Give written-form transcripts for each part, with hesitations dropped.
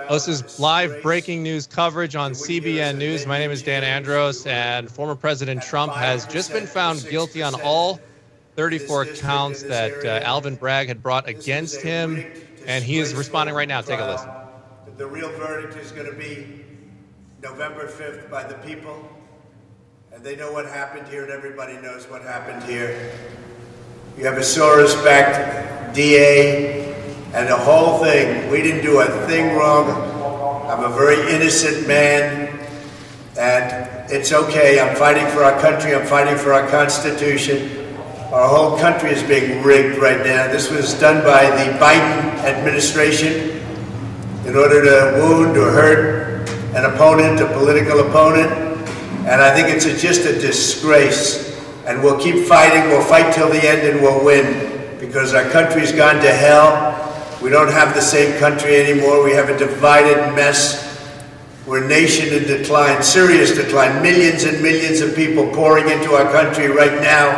This is live breaking news coverage on CBN News. My name is Dan Andros, and former President Trump has just been found guilty on all 34 counts that Alvin Bragg had brought against him, and he is responding right now. Take a listen. The real verdict is going to be November 5th by the people, and they know what happened here, and everybody knows what happened here. You have a Soros-backed DA, and the whole thing, we didn't do a thing wrong. I'm a very innocent man, and it's okay. I'm fighting for our country. I'm fighting for our Constitution. Our whole country is being rigged right now. This was done by the Biden administration in order to wound or hurt an opponent, a political opponent, and I think it's just a disgrace. And we'll keep fighting. We'll fight till the end, and we'll win, because our country's gone to hell. We don't have the same country anymore. We have a divided mess. We're a nation in decline, serious decline. Millions and millions of people pouring into our country right now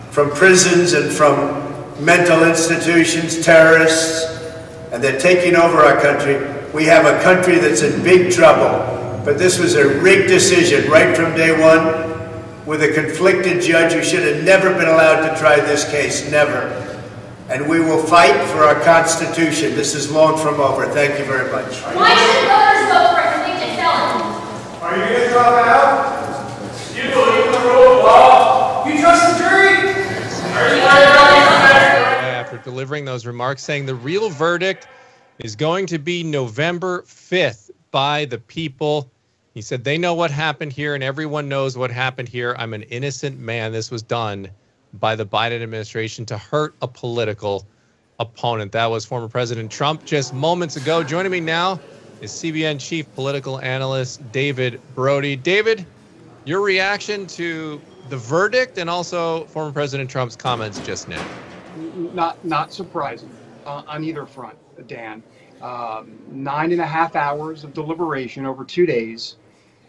from prisons and from mental institutions, terrorists, and they're taking over our country. We have a country that's in big trouble, but this was a rigged decision right from day one with a conflicted judge who should have never been allowed to try this case, never. And we will fight for our Constitution. This is long from over. Thank you very much. Why should voters vote for a convicted felon? Are you going to drop out? You believe in the rule of law? You trust the jury? Are you After delivering those remarks, saying the real verdict is going to be November 5th by the people. He said they know what happened here, and everyone knows what happened here. I'm an innocent man. This was done by the Biden administration to hurt a political opponent. That was former President Trump just moments ago. Joining me now is CBN chief political analyst David Brody. David, your reaction to the verdict and also former President Trump's comments just now? Not surprising on either front, Dan. 9.5 hours of deliberation over 2 days.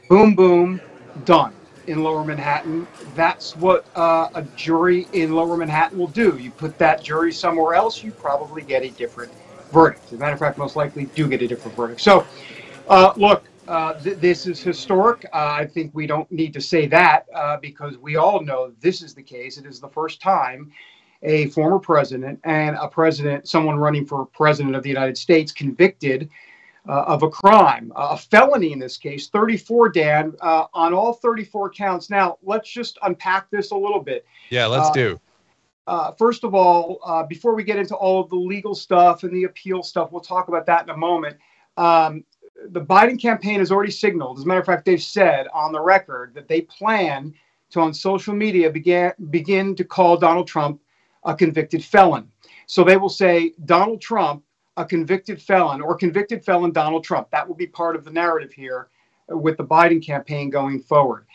Boom, boom, done. In Lower Manhattan, that's what a jury in Lower Manhattan will do. You put that jury somewhere else, you probably get a different verdict. As a matter of fact, most likely do get a different verdict. So, look, this is historic. I think we don't need to say that because we all know this is the case. It is the first time a former president and someone running for president of the United States, convicted of a crime, a felony in this case, 34, Dan, on all 34 counts. Now, let's just unpack this a little bit. Yeah, let's do. First of all, before we get into all of the legal stuff and the appeal stuff, we'll talk about that in a moment. The Biden campaign has already signaled, as a matter of fact, they've said on the record that they plan to, on social media, begin to call Donald Trump a convicted felon. So they will say Donald Trump, a convicted felon, or convicted felon Donald Trump. That will be part of the narrative here with the Biden campaign going forward.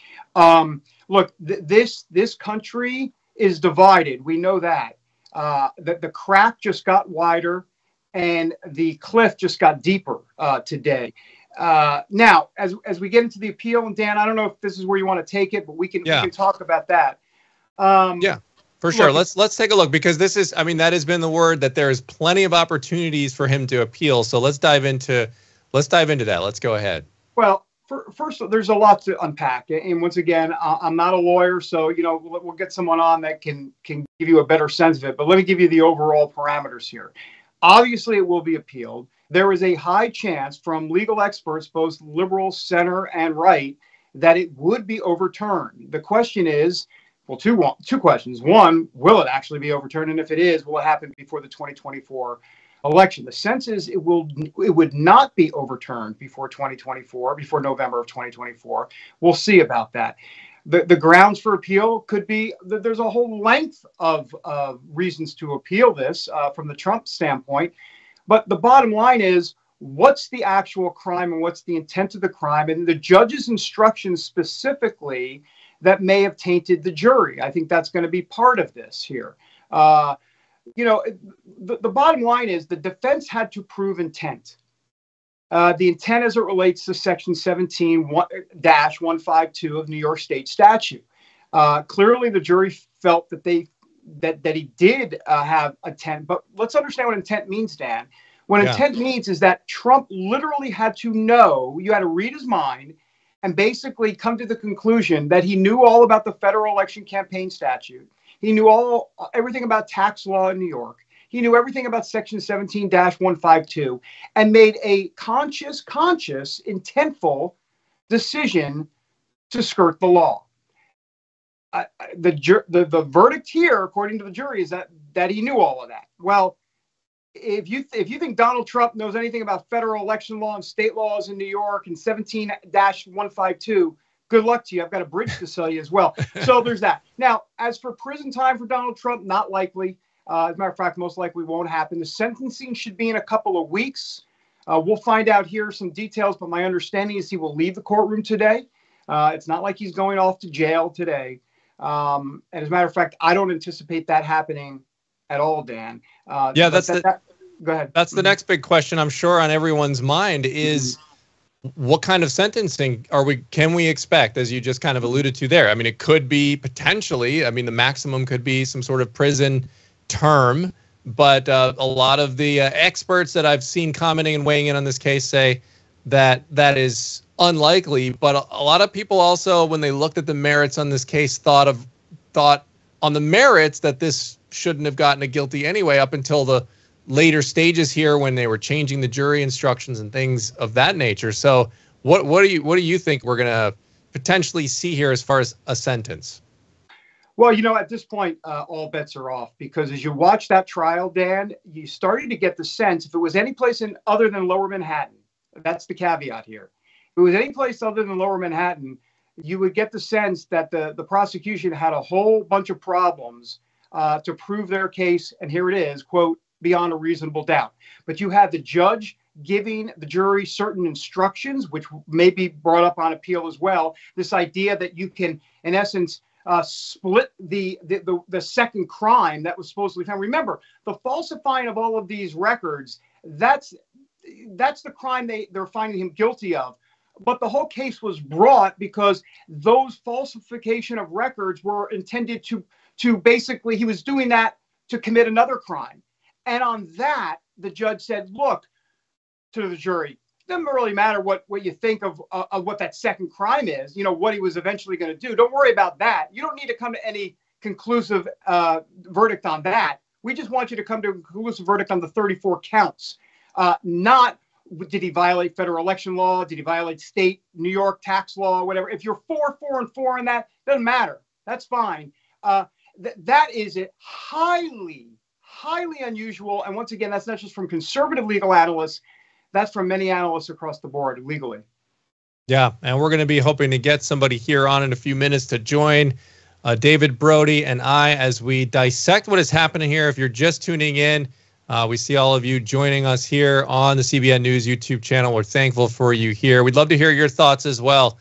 Look, this country is divided. We know that. The crack just got wider and the cliff just got deeper today. Now, as we get into the appeal, and Dan, I don't know if this is where you want to take it, but we can talk about that. Yeah. For sure. Let's take a look, because this is, I mean, that has been the word, that there is plenty of opportunities for him to appeal. So let's dive into that. Let's go ahead. Well, first, there's a lot to unpack. And once again, I'm not a lawyer, so, we'll get someone on that can give you a better sense of it. But let me give you the overall parameters here. Obviously, it will be appealed. There is a high chance from legal experts, both liberal, center, and right, that it would be overturned. The question is, well, two questions. One, will it actually be overturned? And if it is, will it happen before the 2024 election? The sense is it would not be overturned before 2024, before November of 2024. We'll see about that. The grounds for appeal could be that there's a whole length of reasons to appeal this from the Trump standpoint. But the bottom line is, what's the actual crime and what's the intent of the crime? And the judge's instructions specifically that may have tainted the jury. I think that's going to be part of this here. The bottom line is the defense had to prove intent. The intent as it relates to Section 17-152 of New York State statute. Clearly, the jury felt that he did have intent. But let's understand what intent means, Dan. What Yeah. intent means is that Trump literally had to know, you had to read his mind and basically come to the conclusion that he knew all about the federal election campaign statute. He knew everything about tax law in New York. He knew everything about Section 17-152 and made a conscious, intentful decision to skirt the law. The verdict here, according to the jury, is that he knew all of that. Well, if you think Donald Trump knows anything about federal election law and state laws in New York and 17-152, good luck to you. I've got a bridge to sell you as well. So there's that. Now, as for prison time for Donald Trump, not likely. As a matter of fact, most likely won't happen. The sentencing should be in a couple of weeks. We'll find out here some details, but my understanding is he will leave the courtroom today. It's not like he's going off to jail today. And as a matter of fact, I don't anticipate that happening at all, Dan. Yeah, go ahead. That's the next big question, I'm sure, on everyone's mind is what kind of sentencing can we expect, as you just kind of alluded to there? I mean, it could be potentially, the maximum could be some sort of prison term, but a lot of the experts that I've seen commenting and weighing in on this case say that is unlikely. But a lot of people also, when they looked at the merits on this case, thought on the merits that this shouldn't have gotten a guilty anyway, up until the later stages here when they were changing the jury instructions and things of that nature. So what do you think we're going to potentially see here as far as a sentence? Well, at this point, all bets are off, because as you watch that trial, Dan, you started to get the sense, if it was any place other than Lower Manhattan, that's the caveat here. If it was any place other than Lower Manhattan, you would get the sense that the prosecution had a whole bunch of problems to prove their case. And here it is, quote, beyond a reasonable doubt. But you had the judge giving the jury certain instructions, which may be brought up on appeal as well. This idea that you can, in essence, split the second crime that was supposedly found. Remember, the falsifying of all of these records, that's the crime they're finding him guilty of. But the whole case was brought because those falsification of records were intended to basically, he was doing that to commit another crime. And on that, the judge said, look, to the jury, it doesn't really matter what you think of what that second crime is, what he was eventually going to do. Don't worry about that. You don't need to come to any conclusive verdict on that. We just want you to come to a conclusive verdict on the 34 counts. Not did he violate federal election law? Did he violate state, New York tax law, whatever? If you're 4 and 4 on that, doesn't matter. That's fine. That is it. Highly unusual. And once again, that's not just from conservative legal analysts. That's from many analysts across the board legally. Yeah, and we're going to be hoping to get somebody here on in a few minutes to join David Brody and I as we dissect what is happening here. If you're just tuning in, we see all of you joining us here on the CBN News YouTube channel. We're thankful for you here. We'd love to hear your thoughts as well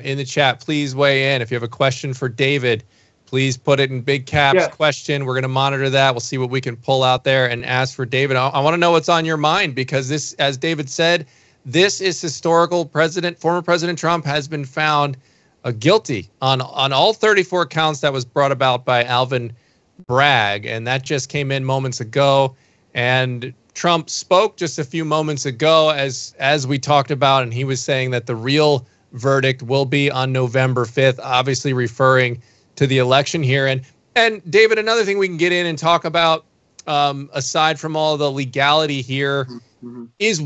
in the chat. Please weigh in. If you have a question for David, please put it in big caps. Yeah. Question. We're going to monitor that. We'll see what we can pull out there and ask for David. I want to know what's on your mind, because this, as David said, this is historical. Former President Trump has been found guilty on all 34 counts that was brought about by Alvin Bragg, and that just came in moments ago. And Trump spoke just a few moments ago, as we talked about, and he was saying that the real verdict will be on November 5th, obviously referring to the election here. And David, another thing we can get in and talk about, aside from all the legality here, is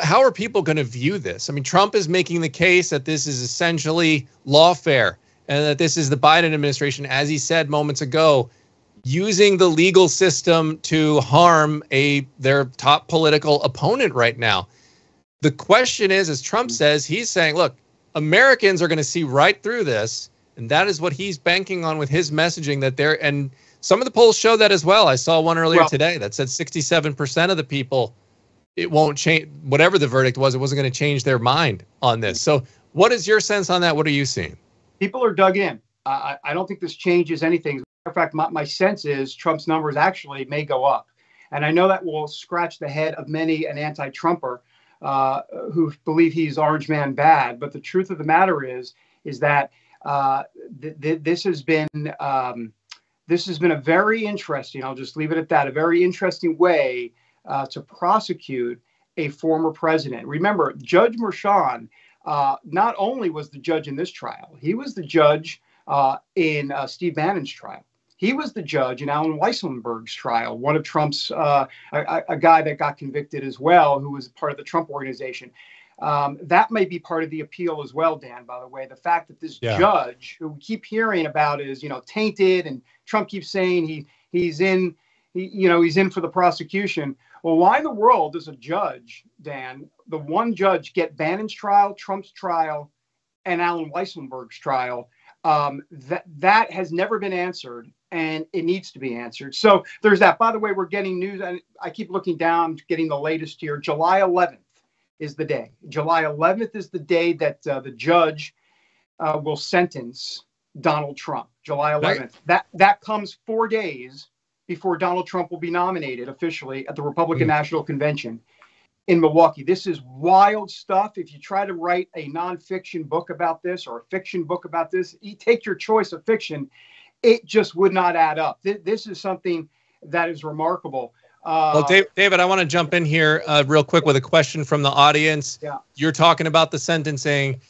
how are people going to view this? I mean, Trump is making the case that this is essentially lawfare and that this is the Biden administration, as he said moments ago, using the legal system to harm their top political opponent right now. The question is, as Trump says, he's saying, look, Americans are going to see right through this. And that is what he's banking on with his messaging, and some of the polls show that as well. I saw one earlier today that said 67% of the people, it won't change, whatever the verdict was, it wasn't going to change their mind on this. So what is your sense on that? What are you seeing? People are dug in. I don't think this changes anything. As a matter of fact, my sense is Trump's numbers actually may go up. And I know that will scratch the head of many an anti-Trumper who believe he's orange man bad. But the truth of the matter is that this has been a very interesting, I'll just leave it at that, a very interesting way to prosecute a former president. Remember, Judge Merchan not only was the judge in this trial, he was the judge in Steve Bannon's trial. He was the judge in Alan Weisselberg's trial, one of Trump's, a guy that got convicted as well, who was part of the Trump organization. That may be part of the appeal as well, Dan, by the way. The fact that this judge, who we keep hearing about, is, tainted, and Trump keeps saying he's in for the prosecution. Well, why in the world does a judge, Dan, the one judge, get Bannon's trial, Trump's trial, and Alan Weisselberg's trial? That has never been answered, and it needs to be answered. So there's that. By the way, we're getting news, and I keep looking down, getting the latest here. July 11th is the day. July 11th is the day that the judge will sentence Donald Trump. July 11th. Right. That comes 4 days before Donald Trump will be nominated officially at the Republican National Convention in Milwaukee. This is wild stuff. If you try to write a nonfiction book about this or a fiction book about this, you take your choice of fiction, it just would not add up. This is something that is remarkable. Well, David, I want to jump in here real quick with a question from the audience. Yeah. You're talking about the sentencing.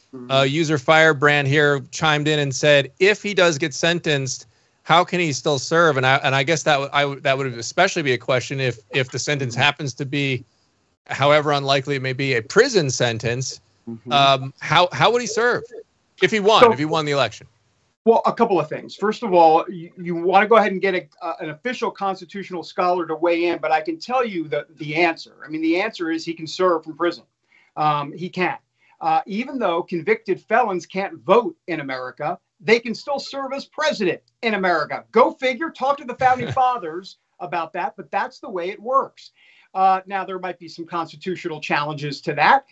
User Firebrand here chimed in and said, if he does get sentenced, how can he still serve? And I guess that would especially be a question if the sentence happens to be, however unlikely it may be, a prison sentence. How would he serve if he won the election? Well, a couple of things. First of all, you want to go ahead and get an official constitutional scholar to weigh in, but I can tell you the answer. I mean, the answer is he can serve from prison. He can. Even though convicted felons can't vote in America, they can still serve as president in America. Go figure. Talk to the founding fathers about that, but that's the way it works. Now, there might be some constitutional challenges to that,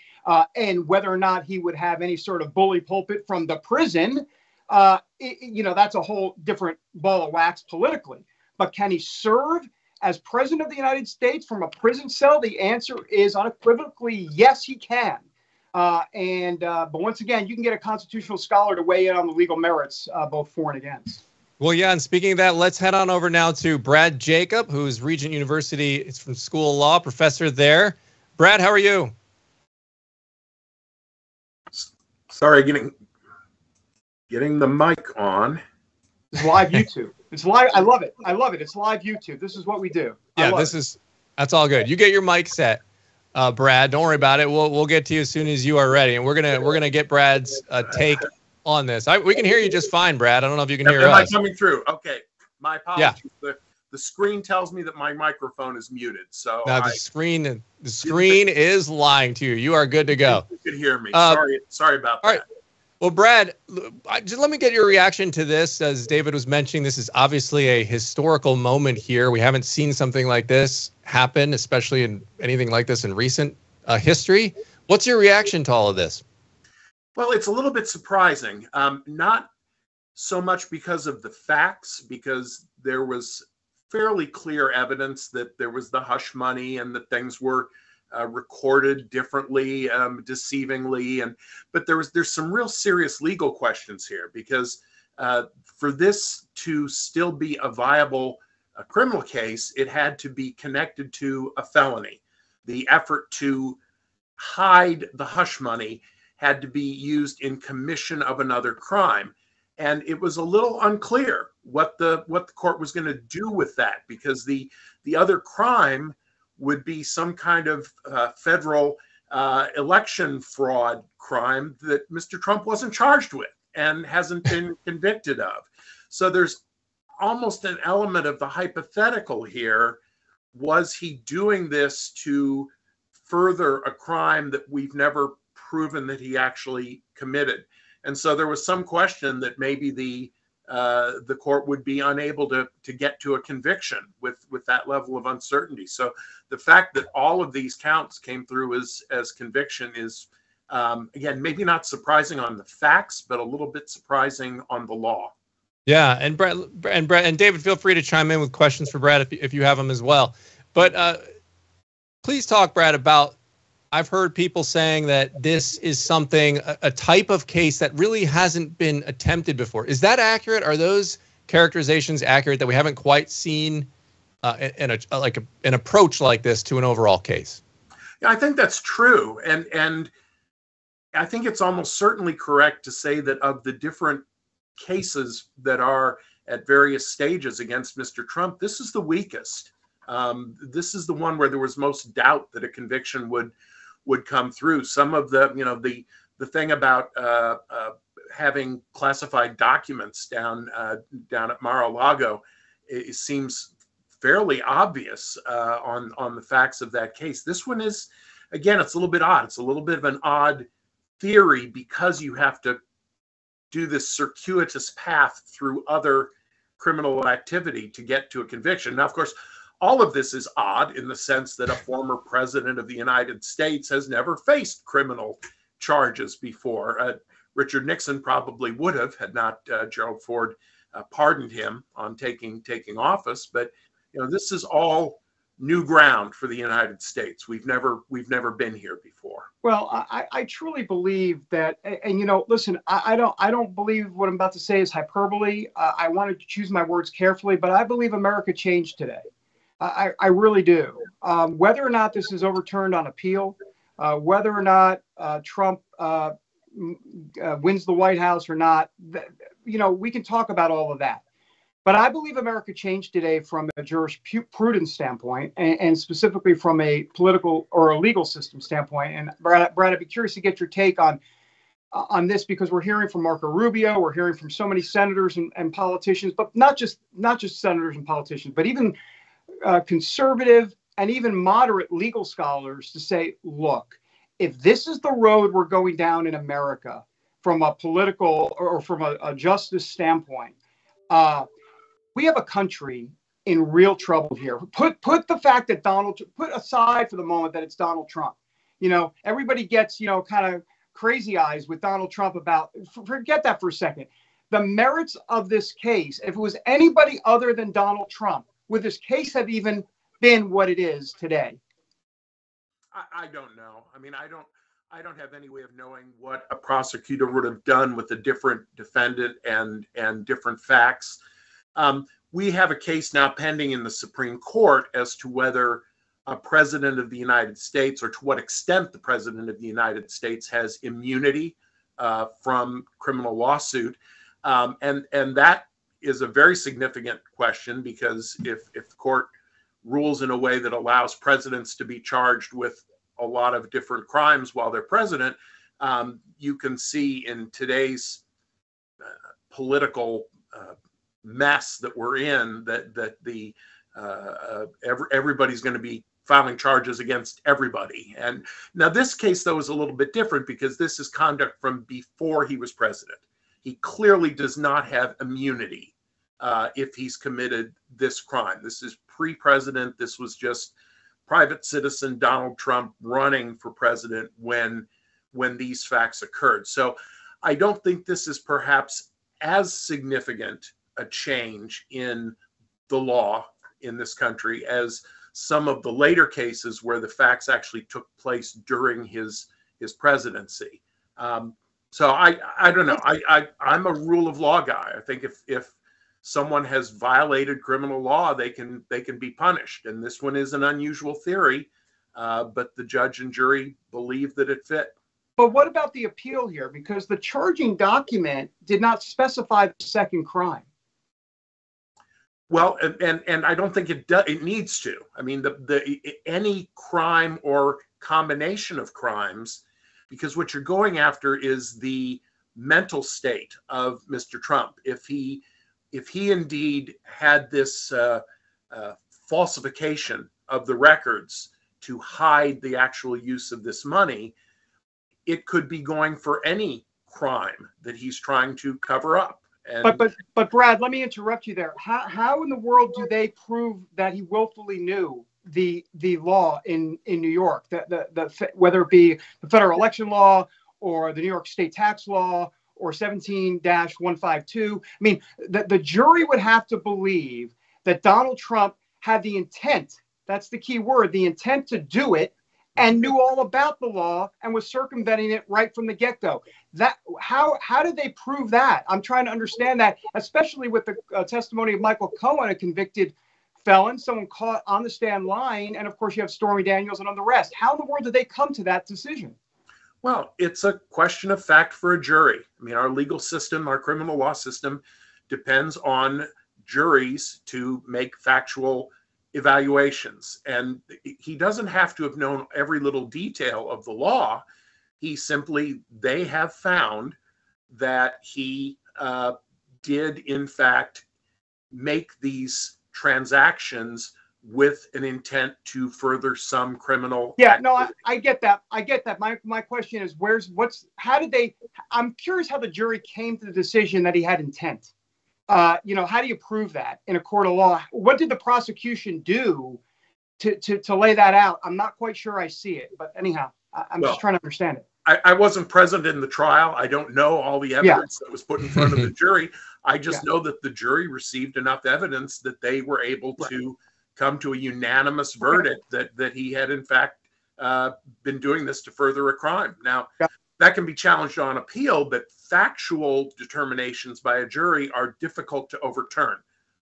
and whether or not he would have any sort of bully pulpit from the prison, that's a whole different ball of wax politically. But can he serve as president of the United States from a prison cell? The answer is unequivocally yes, he can. But once again, you can get a constitutional scholar to weigh in on the legal merits, both for and against. Well, yeah, and speaking of that, let's head on over now to Brad Jacob, who's Regent University. It's from School of Law, professor there. Brad, how are you? Sorry, getting the mic on. It's live YouTube. It's live. I love it. I love it. It's live YouTube. This is what we do. Yeah, that's all good. You get your mic set, Brad. Don't worry about it. We'll get to you as soon as you are ready, and we're gonna get Brad's take on this. We can hear you just fine, Brad. I don't know if you can hear us. Am I coming through? Okay. My apologies. Yeah. The screen tells me that my microphone is muted. So now the screen is lying to you. You are good to go. You could hear me. Sorry about that. All right. Well, Brad, just let me get your reaction to this. As David was mentioning, this is obviously a historical moment here. We haven't seen something like this happen, especially in anything like this in recent history. What's your reaction to all of this? Well, it's a little bit surprising. Not so much because of the facts, because there was fairly clear evidence that there was the hush money and that things were recorded differently, deceivingly, but there's some real serious legal questions here, because for this to still be a viable criminal case, it had to be connected to a felony. The effort to hide the hush money had to be used in commission of another crime, and it was a little unclear what the court was going to do with that, because the other crime would be some kind of federal election fraud crime that Mr. Trump wasn't charged with and hasn't been convicted of. So there's almost an element of the hypothetical here. Was he doing this to further a crime that we've never proven that he actually committed? And so there was some question that maybe the court would be unable to get to a conviction with that level of uncertainty. So the fact that all of these counts came through as conviction is, again, maybe not surprising on the facts, but a little bit surprising on the law. Yeah, and Brad and David, feel free to chime in with questions for Brad if you have them as well. But please talk, Brad, about. I've heard people saying that this is something, a type of case that really hasn't been attempted before. Is that accurate? Are those characterizations accurate, that we haven't quite seen an approach like this to an overall case. Yeah, I think that's true, and I think it's almost certainly correct to say that of the different cases that are at various stages against Mr. Trump, this is the weakest. This is the one where there was most doubt that a conviction would come through. Some of the thing about having classified documents down at Mar-a-Lago, it seems fairly obvious on the facts of that case. This one is, again, it's a little bit odd. It's a little bit of an odd theory because you have to do this circuitous path through other criminal activity to get to a conviction. Now, of course, all of this is odd in the sense that a former president of the United States has never faced criminal charges before. Richard Nixon probably would have had not Gerald Ford pardoned him on taking office. But this is all new ground for the United States. We've never been here before. Well, I truly believe that, and listen, I don't believe what I'm about to say is hyperbole. I wanted to choose my words carefully, but I believe America changed today. I really do. Whether or not this is overturned on appeal, whether or not Trump wins the White House or not, we can talk about all of that. But I believe America changed today from a jurisprudence standpoint, and specifically from a political or a legal system standpoint. And Brad, I'd be curious to get your take on this, because we're hearing from Marco Rubio, we're hearing from so many senators and politicians, but not just senators and politicians, but even conservative and even moderate legal scholars to say, look, if this is the road we're going down in America from a political or from a justice standpoint, we have a country in real trouble here. Put the fact that put aside for the moment that it's Donald Trump. Everybody gets, kind of crazy eyes with Donald Trump about, forget that for a second. The merits of this case, if it was anybody other than Donald Trump, would this case have even been what it is today? I don't know. I mean, I don't have any way of knowing what a prosecutor would have done with a different defendant and different facts. We have a case now pending in the Supreme Court as to whether a president of the United States, or to what extent the president of the United States has immunity from criminal lawsuit. And that is a very significant question, because if the court rules in a way that allows presidents to be charged with a lot of different crimes while they're president, you can see in today's political mess that we're in that everybody's going to be filing charges against everybody. And now this case, though, is a little bit different because this is conduct from before he was president. He clearly does not have immunity if he's committed this crime. This is pre-president. This was just private citizen Donald Trump running for president when these facts occurred. So I don't think this is perhaps as significant a change in the law in this country as some of the later cases where the facts actually took place during his presidency. So I don't know. I'm a rule of law guy. I think if someone has violated criminal law, they can be punished. And this one is an unusual theory, but the judge and jury believe that it fit. But what about the appeal here? Because the charging document did not specify the second crime. Well, and I don't think it needs to. I mean, any crime or combination of crimes, because what you're going after is the mental state of Mr. Trump. If he indeed had this falsification of the records to hide the actual use of this money, it could be going for any crime that he's trying to cover up. And but Brad, let me interrupt you there. How in the world do they prove that he willfully knew the law in New York, whether it be the federal election law or the New York state tax law or 17-152? I mean, the jury would have to believe that Donald Trump had the intent. That's the key word, the intent to do it, and knew all about the law and was circumventing it right from the get-go. How did they prove that? I'm trying to understand that, especially with the testimony of Michael Cohen, a convicted felon, someone caught on the stand lying, and of course you have Stormy Daniels and on the rest. How in the world did they come to that decision? Well, it's a question of fact for a jury. I mean, our legal system, our criminal law system, depends on juries to make factual evaluations. And he doesn't have to have known every little detail of the law. They have found that he did, in fact, make these transactions with an intent to further some criminal activity. No, I get that. My question is, I'm curious how the jury came to the decision that he had intent. How do you prove that in a court of law? What did the prosecution do to lay that out? I'm not quite sure I see it, but anyhow, I'm just trying to understand it. I wasn't present in the trial. I don't know all the evidence that was put in front of the jury. I just know that the jury received enough evidence that they were able to come to a unanimous verdict that he had, in fact, been doing this to further a crime. Now, that can be challenged on appeal, but factual determinations by a jury are difficult to overturn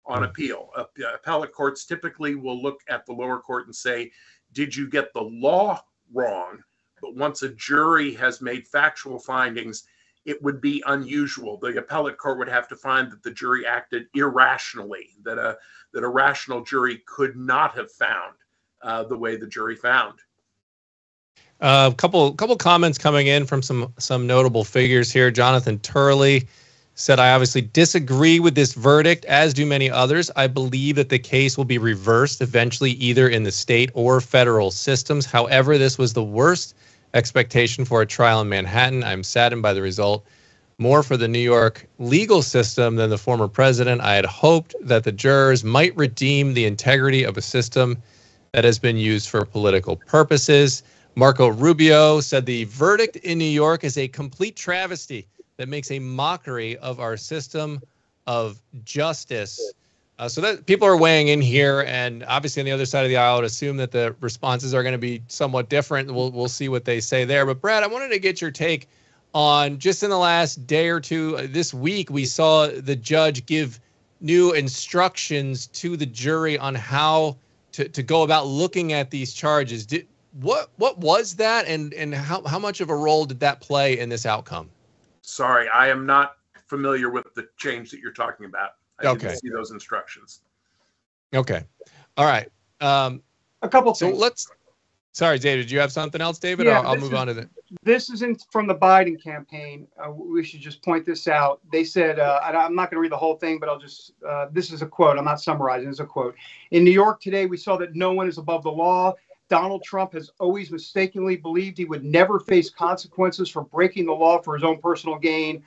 on appeal. Appellate courts typically will look at the lower court and say, did you get the law wrong? But once a jury has made factual findings, it would be unusual. The appellate court would have to find that the jury acted irrationally, that a rational jury could not have found the way the jury found. A couple comments coming in from some notable figures here. Jonathan Turley said, I obviously disagree with this verdict, as do many others. I believe that the case will be reversed eventually, either in the state or federal systems. However, this was the worst expectation for a trial in Manhattan. I'm saddened by the result. More for the New York legal system than the former president. I had hoped that the jurors might redeem the integrity of a system that has been used for political purposes. Marco Rubio said the verdict in New York is a complete travesty that makes a mockery of our system of justice. So that people are weighing in here, and obviously on the other side of the aisle, I would assume that the responses are going to be somewhat different. We'll see what they say there. But Brad, I wanted to get your take on, just in the last day or two, this week, we saw the judge give new instructions to the jury on how to go about looking at these charges. What was that, and how much of a role did that play in this outcome? Sorry, I am not familiar with the change that you're talking about. I didn't see those instructions. Okay. All right. A couple things. So sorry, David, did you have something else, David? Yeah, I'll move on to that. This isn't from the Biden campaign. We should just point this out. They said, I'm not going to read the whole thing, but I'll just, this is a quote. I'm not summarizing. It's a quote. In New York today, we saw that no one is above the law. Donald Trump has always mistakenly believed he would never face consequences for breaking the law for his own personal gain.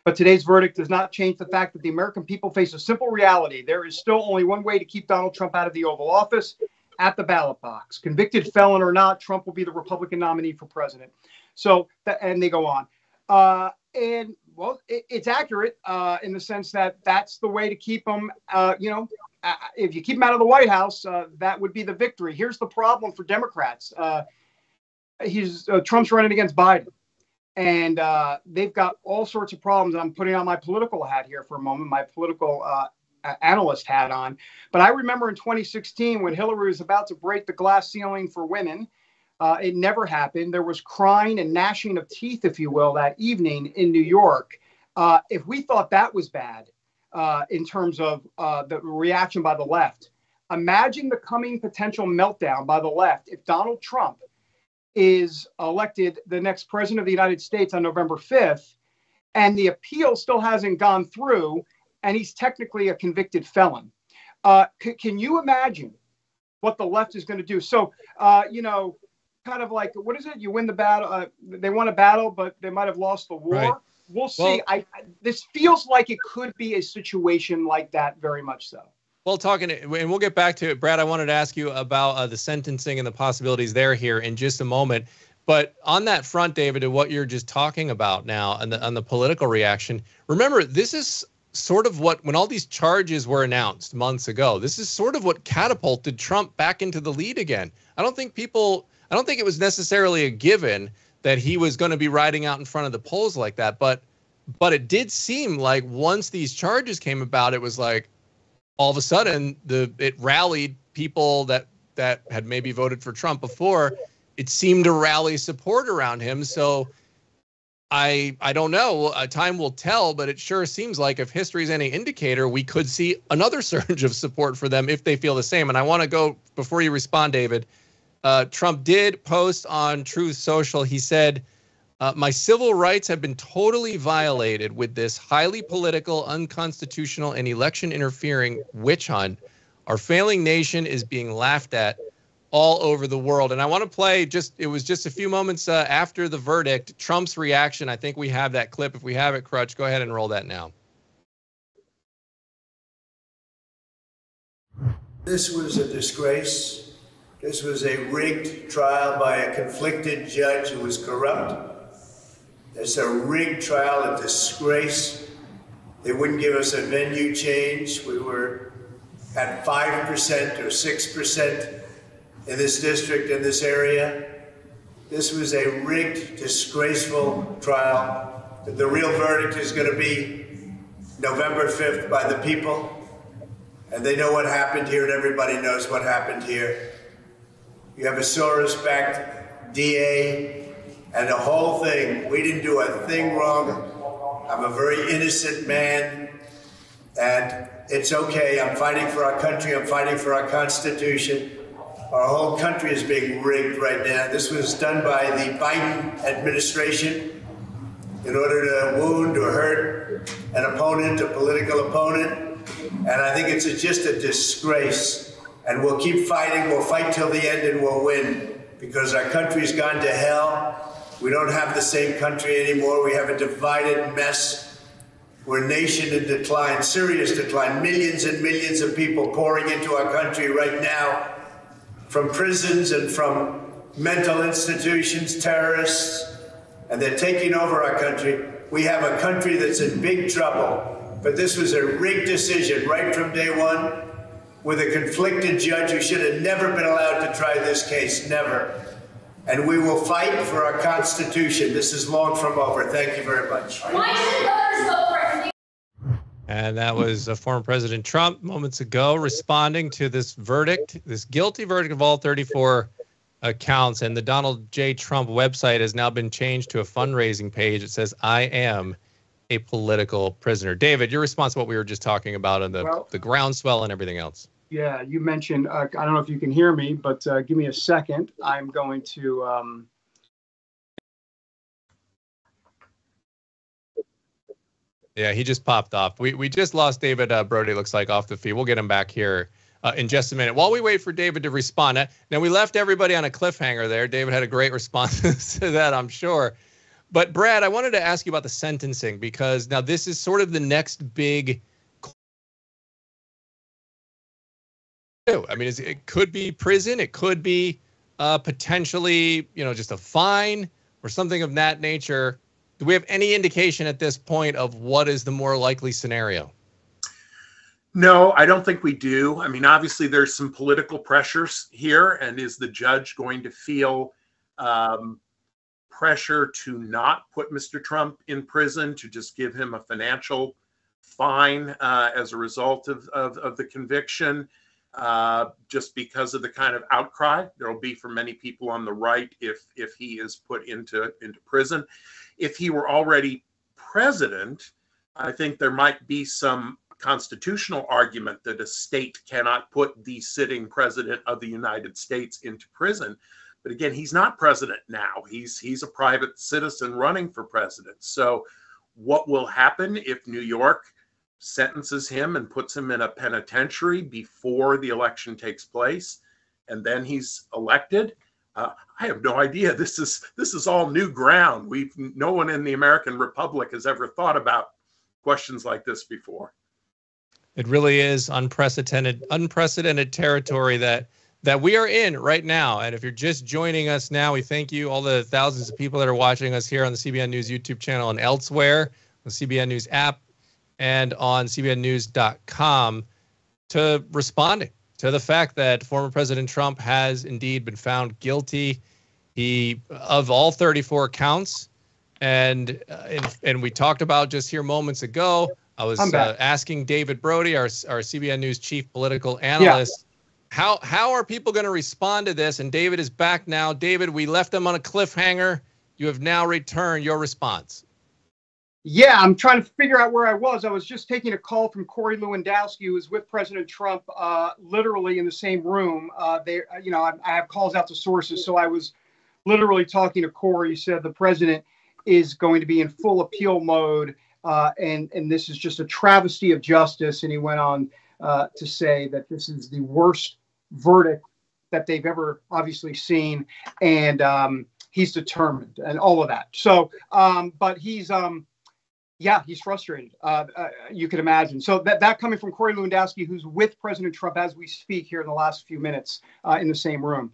But today's verdict does not change the fact that the American people face a simple reality. There is still only one way to keep Donald Trump out of the Oval Office, at the ballot box. Convicted felon or not, Trump will be the Republican nominee for president. So, and they go on. And, well, it's accurate in the sense that that's the way to keep him, if you keep him out of the White House, that would be the victory. Here's the problem for Democrats. Trump's running against Biden. And they've got all sorts of problems. I'm putting on my political hat here for a moment, my political analyst hat on. But I remember in 2016 when Hillary was about to break the glass ceiling for women. It never happened. There was crying and gnashing of teeth, if you will, that evening in New York. If we thought that was bad in terms of the reaction by the left, imagine the coming potential meltdown by the left if Donald Trump is elected the next president of the United States on November 5th, and the appeal still hasn't gone through, and he's technically a convicted felon. Can you imagine what the left is going to do? So, kind of like, what is it? You win the battle. They won a battle, but they might have lost the war. Right. We'll see. Well, this feels like it could be a situation like that, very much so. Well, and we'll get back to it. Brad, I wanted to ask you about the sentencing and the possibilities there here in just a moment. But on that front, David, and what you're just talking about now on the political reaction, remember, this is sort of when all these charges were announced months ago, this is sort of what catapulted Trump back into the lead again. I don't think it was necessarily a given that he was going to be riding out in front of the polls like that. But it did seem like once these charges came about, it was like, all of a sudden it rallied people that had maybe voted for Trump before. It seemed to rally support around him. So I don't know. Time will tell, but it sure seems like if history is any indicator, we could see another surge of support for them if they feel the same. And I want to go, before you respond, David, Trump did post on Truth Social. He said, my civil rights have been totally violated with this highly political, unconstitutional, and election interfering witch hunt. Our failing nation is being laughed at all over the world. And I want to play it was just a few moments after the verdict, Trump's reaction. I think we have that clip. If we have it, Crutch, go ahead and roll that now. This was a disgrace. This was a rigged trial by a conflicted judge who was corrupt. It's a rigged trial, a disgrace. They wouldn't give us a venue change. We were at 5% or 6% in this district, in this area. This was a rigged, disgraceful trial. The real verdict is going to be November 5th by the people. And they know what happened here, and everybody knows what happened here. You have a Soros-backed DA and the whole thing. We didn't do a thing wrong. I'm a very innocent man, and it's okay. I'm fighting for our country. I'm fighting for our Constitution. Our whole country is being rigged right now. This was done by the Biden administration in order to wound or hurt an opponent, a political opponent. And I think it's just a disgrace. And we'll keep fighting. We'll fight till the end and we'll win, because our country's gone to hell. We don't have the same country anymore. We have a divided mess. We're a nation in decline, serious decline. Millions and millions of people pouring into our country right now, from prisons and from mental institutions, terrorists, and they're taking over our country. We have a country that's in big trouble, but this was a rigged decision right from day one with a conflicted judge who should have never been allowed to try this case, never. And we will fight for our Constitution. This is long from over. Thank you very much. Why should voters vote for it? And that was former President Trump moments ago responding to this verdict, this guilty verdict of all 34 counts. And the Donald J. Trump website has now been changed to a fundraising page. It says, I am a political prisoner. David, your response to what we were just talking about on the groundswell and everything else. Yeah, you mentioned, I don't know if you can hear me, but give me a second. I'm going to... Yeah, he just popped off. We just lost David Brody, looks like, off the feed. We'll get him back here in just a minute. While we wait for David to respond, now we left everybody on a cliffhanger there. David had a great response to that, I'm sure. But Brad, I wanted to ask you about the sentencing, because now this is sort of the next big... I mean, it could be prison. It could be potentially, just a fine or something of that nature. Do we have any indication at this point of what is the more likely scenario? No, I don't think we do. I mean, obviously, there's some political pressures here. And is the judge going to feel pressure to not put Mr. Trump in prison, to just give him a financial fine as a result of the conviction? Just because of the kind of outcry there will be from many people on the right if he is put into prison. If he were already president, I think there might be some constitutional argument that a state cannot put the sitting president of the United States into prison. But again, he's not president now. He's a private citizen running for president. So what will happen if New York sentences him and puts him in a penitentiary before the election takes place, and then he's elected? I have no idea. This is all new ground. No one in the American Republic has ever thought about questions like this before. It really is unprecedented territory that we are in right now. And if you're just joining us now, we thank you, all the thousands of people that are watching us here on the CBN News YouTube channel and elsewhere, the CBN News app, and on cbnnews.com, to responding to the fact that former President Trump has indeed been found guilty of all 34 counts. And we talked about just here moments ago, I was I'm back. asking David Brody, our CBN News chief political analyst, how are people going to respond to this? And David is back now. David, we left them on a cliffhanger. You have now returned. Your response. Yeah, I'm trying to figure out where I was. I was just taking a call from Corey Lewandowski, who was with President Trump, literally in the same room. I have calls out to sources, so I was literally talking to Corey. He said the president is going to be in full appeal mode, and this is just a travesty of justice. And he went on to say that this is the worst verdict that they've ever obviously seen, and he's determined and all of that. So, but he's frustrated. You can imagine. So that coming from Corey Lewandowski, who's with President Trump as we speak here in the last few minutes in the same room.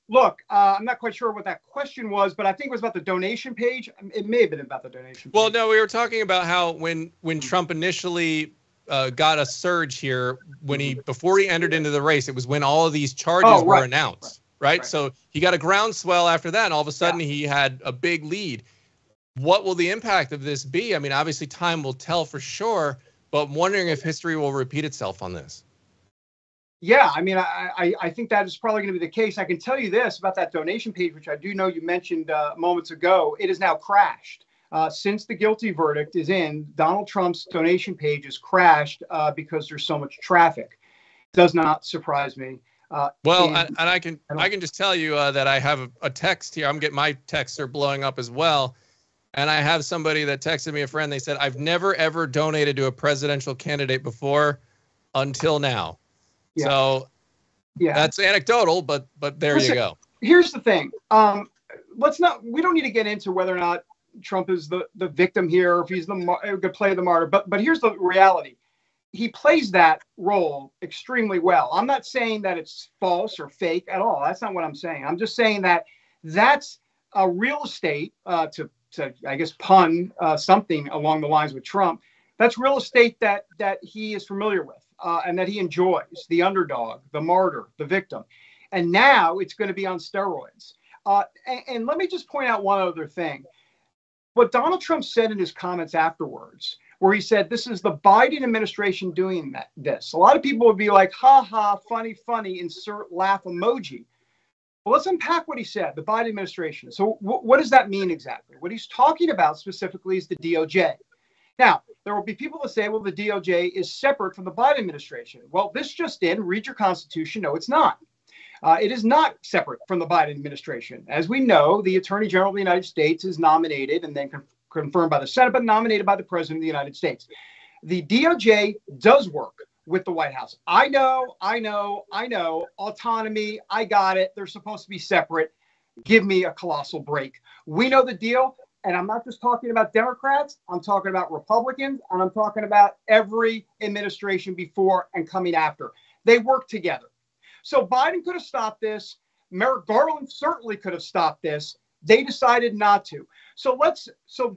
Look, I'm not quite sure what that question was, but I think it was about the donation page. It may have been about the donation page. Well, no, we were talking about how when Trump initially got a surge here, before he entered into the race, it was when all of these charges were announced, right? So he got a groundswell after that, and all of a sudden he had a big lead. What will the impact of this be? I mean, obviously time will tell for sure, but I'm wondering if history will repeat itself on this. Yeah, I mean, I think that is probably going to be the case. I can tell you this about that donation page, which I do know you mentioned moments ago. It has now crashed. Since the guilty verdict is in, Donald Trump's donation page has crashed because there's so much traffic. Does not surprise me. I can just tell you that I have a text here. My texts are blowing up as well. And I have somebody that texted me, a friend. They said, I've never, ever donated to a presidential candidate before until now. Yeah. So that's anecdotal, but there you go. Here's the thing. We don't need to get into whether or not Trump is the victim here, or if he's going to play the martyr. But here's the reality. He plays that role extremely well. I'm not saying that it's false or fake at all. That's not what I'm saying. I'm just saying that that's a real estate to I guess pun something along the lines with Trump. That's real estate that he is familiar with and that he enjoys, the underdog, the martyr, the victim. And now it's going to be on steroids. And let me just point out one other thing. What Donald Trump said in his comments afterwards, where he said, this is the Biden administration doing this. A lot of people would be like, ha ha, funny, insert laugh emoji. Well, let's unpack what he said, the Biden administration. So what does that mean exactly? What he's talking about specifically is the DOJ. Now, there will be people that say, well, the DOJ is separate from the Biden administration. Well, this just in, read your Constitution. No, it's not. It is not separate from the Biden administration. As we know, the Attorney General of the United States is nominated and then confirmed by the Senate, but nominated by the President of the United States. The DOJ does work with the White House. I know. Autonomy. I got it. They're supposed to be separate. Give me a colossal break. We know the deal. And I'm not just talking about Democrats. I'm talking about Republicans. And I'm talking about every administration before and coming after. They work together. So Biden could have stopped this. Merrick Garland certainly could have stopped this. They decided not to. So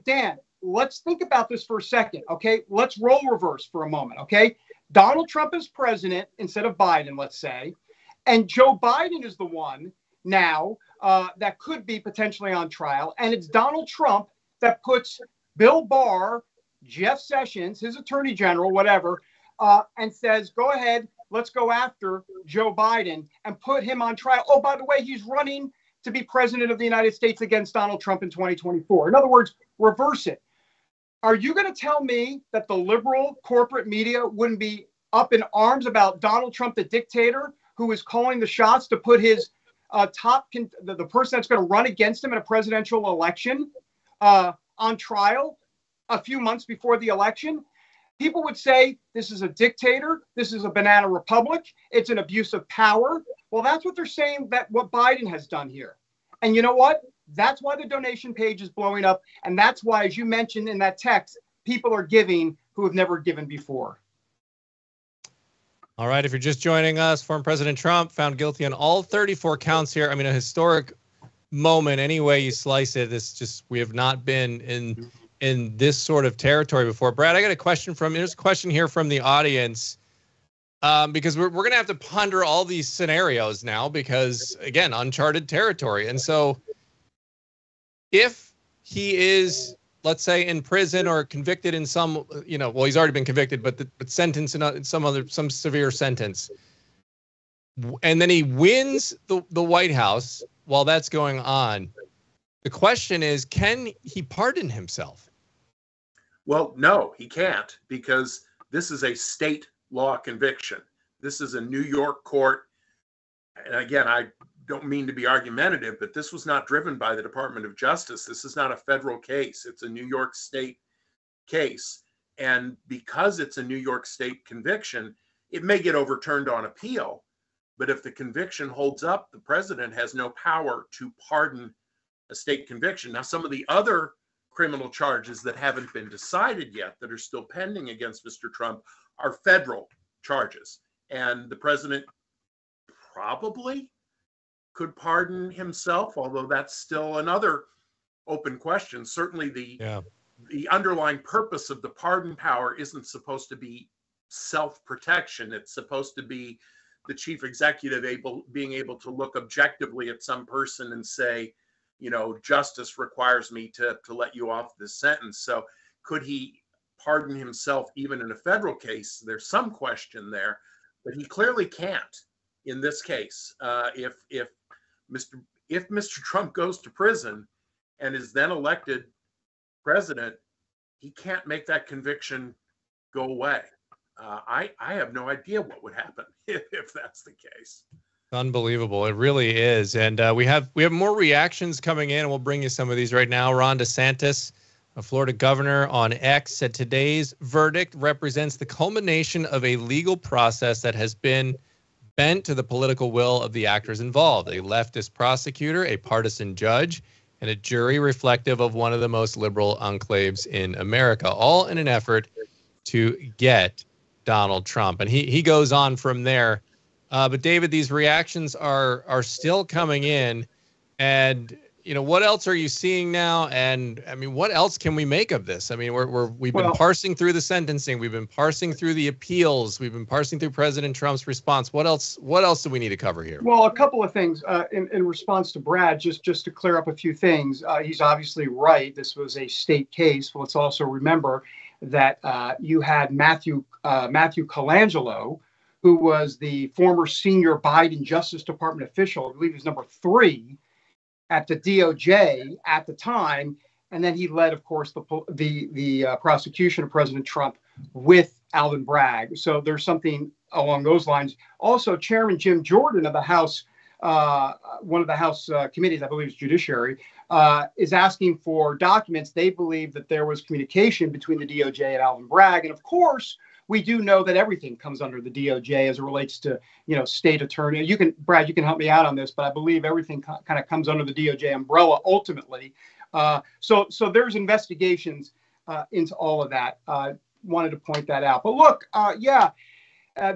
Dan, let's think about this for a second. Okay. Let's role reverse for a moment. Okay. Donald Trump is president instead of Biden, let's say, and Joe Biden is the one now that could be potentially on trial. And it's Donald Trump that puts Bill Barr, Jeff Sessions, his attorney general, whatever, and says, go ahead, let's go after Joe Biden and put him on trial. Oh, by the way, he's running to be president of the United States against Donald Trump in 2024. In other words, reverse it. Are you going to tell me that the liberal corporate media wouldn't be up in arms about Donald Trump, the dictator, who is calling the shots to put his the person that's going to run against him in a presidential election on trial a few months before the election? People would say this is a dictator. This is a banana republic. It's an abuse of power. Well, that's what they're saying, that what Biden has done here. And you know what? That's why the donation page is blowing up. And that's why, as you mentioned in that text, people are giving who have never given before. All right. If you're just joining us, former President Trump found guilty on all 34 counts here. I mean, a historic moment, any way you slice it. We have not been in this sort of territory before. Brad, I got a question here's a question here from the audience. Because we're going to have to ponder all these scenarios now because, again, uncharted territory. And so if he is let's say in prison or convicted in some, well, he's already been convicted, but sentenced in some severe sentence, and then he wins the White House while that's going on. The question is, can he pardon himself? Well, no, he can't, because this is a state law conviction. This is a New York court. And again, I don't mean to be argumentative, but this was not driven by the Department of Justice. This is not a federal case. It's a New York State case. And because it's a New York State conviction, it may get overturned on appeal. But if the conviction holds up, the president has no power to pardon a state conviction. Now, some of the other criminal charges that haven't been decided yet, that are still pending against Mr. Trump, are federal charges. And the president probably could pardon himself, although that's still another open question. Certainly the underlying purpose of the pardon power isn't supposed to be self-protection. It's supposed to be the chief executive being able to look objectively at some person and say, justice requires me to let you off this sentence. So could he pardon himself even in a federal case? There's some question there, but he clearly can't in this case. If Mr. Trump goes to prison and is then elected president, he can't make that conviction go away. I have no idea what would happen if that's the case. Unbelievable. It really is. And we have more reactions coming in, and we'll bring you some of these right now. Ron DeSantis, a Florida governor, on X said today's verdict represents the culmination of a legal process that has been bent to the political will of the actors involved: a leftist prosecutor, a partisan judge, and a jury reflective of one of the most liberal enclaves in America, all in an effort to get Donald Trump. And he goes on from there. But David, these reactions are still coming in, and what else are you seeing now? And I mean, what else can we make of this? I mean, we've been parsing through the sentencing, we've been parsing through the appeals, we've been parsing through President Trump's response. What else do we need to cover here? Well, a couple of things in response to Brad, just to clear up a few things. He's obviously right. This was a state case. Let's also remember that you had Matthew Colangelo, who was the former senior Biden Justice Department official. I believe he was number 3 at the DOJ at the time, and then he led, of course, the prosecution of President Trump with Alvin Bragg. So there's something along those lines. Also, Chairman Jim Jordan of the House, one of the House committees, I believe it's Judiciary, is asking for documents. They believe that there was communication between the DOJ and Alvin Bragg, and of course, we do know that everything comes under the DOJ as it relates to, state attorney. Brad, you can help me out on this, but I believe everything kind of comes under the DOJ umbrella ultimately. So there's investigations into all of that. Wanted to point that out. But look,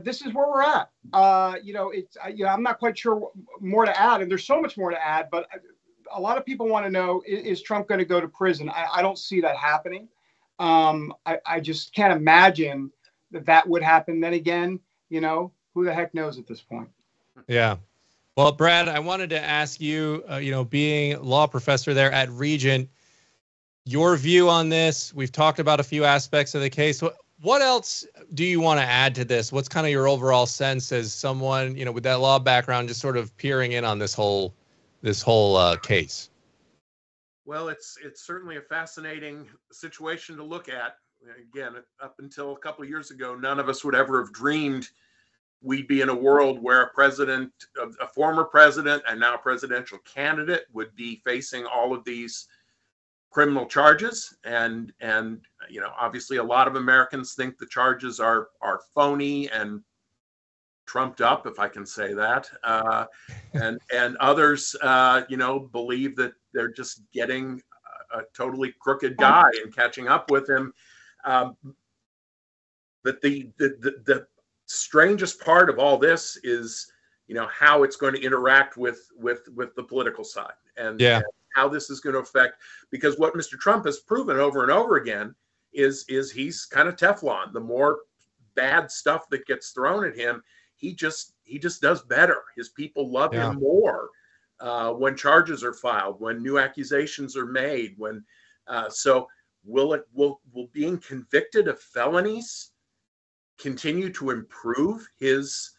this is where we're at. I'm not quite sure more to add, and there's so much more to add. But a lot of people want to know: is Trump going to go to prison? I don't see that happening. I just can't imagine that would happen. Then again, who the heck knows at this point? Yeah. Well, Brad, I wanted to ask you, being a law professor there at Regent, your view on this. We've talked about a few aspects of the case. What else do you want to add to this? What's kind of your overall sense as someone, with that law background, just sort of peering in on this whole case? Well, it's certainly a fascinating situation to look at. Again, up until a couple of years ago, none of us would ever have dreamed we'd be in a world where a former president and now presidential candidate would be facing all of these criminal charges. And obviously a lot of Americans think the charges are phony and trumped up, if I can say that. And others, believe that they're just getting a totally crooked guy and catching up with him. But the strangest part of all this is, how it's going to interact with the political side and how this is going to affect, because what Mr. Trump has proven over and over again is he's kind of Teflon. The more bad stuff that gets thrown at him, he just does better. His people love him more when charges are filed, when new accusations are made, so will being convicted of felonies continue to improve his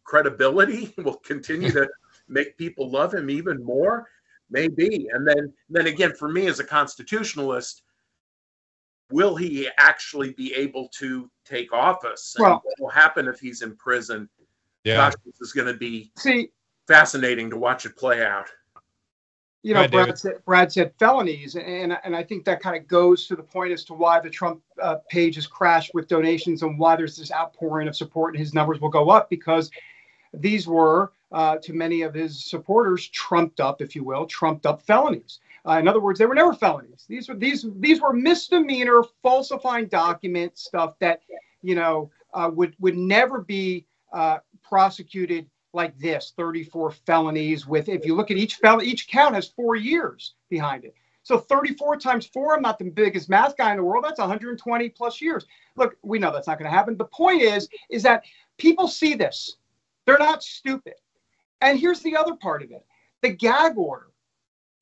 credibility? Will continue to make people love him even more? Maybe. And then again, for me as a constitutionalist, will he actually be able to take office? And what will happen if he's in prison? Yeah. Gosh, this is going to be fascinating to watch it play out. You know, Brad said felonies, and I think that kind of goes to the point as to why the Trump page has crashed with donations and why there's this outpouring of support and his numbers will go up, because these were, to many of his supporters, trumped up, if you will, trumped up felonies. In other words, they were never felonies. These were misdemeanor falsifying document stuff that, you know, would never be prosecuted like this. 34 felonies with, if you look at each count has 4 years behind it. So 34 times 4, I'm not the biggest math guy in the world. That's 120 plus years. Look, we know that's not going to happen. The point is that people see this. They're not stupid. And here's the other part of it. The gag order.